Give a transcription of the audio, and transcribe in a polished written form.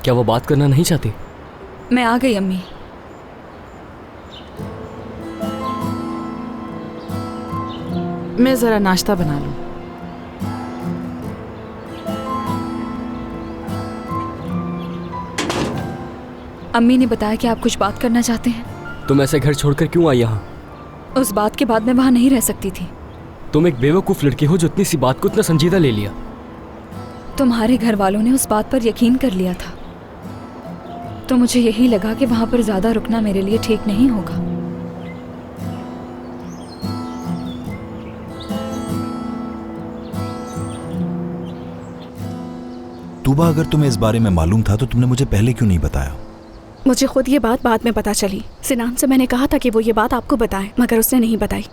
क्या वो बात करना नहीं चाहती? मैं आ गई अम्मी। मैं जरा नाश्ता बना लूं। अम्मी ने बताया कि आप कुछ बात करना चाहते हैं। तुम ऐसे घर छोड़कर क्यों आई यहाँ? उस बात के बाद मैं वहां नहीं रह सकती थी। तुम एक बेवकूफ लड़की हो जो इतनी सी बात को इतना संजीदा ले लिया। तुम्हारे घर वालों ने उस बात पर यकीन कर लिया था, तो मुझे यही लगा कि वहां पर ज्यादा रुकना मेरे लिए ठीक नहीं होगा। तूबा, अगर तुम्हें इस बारे में मालूम था तो तुमने मुझे पहले क्यों नहीं बताया? मुझे खुद ये बात बाद में पता चली। सिनान से मैंने कहा था कि वो ये बात आपको बताए, मगर उसने नहीं बताई।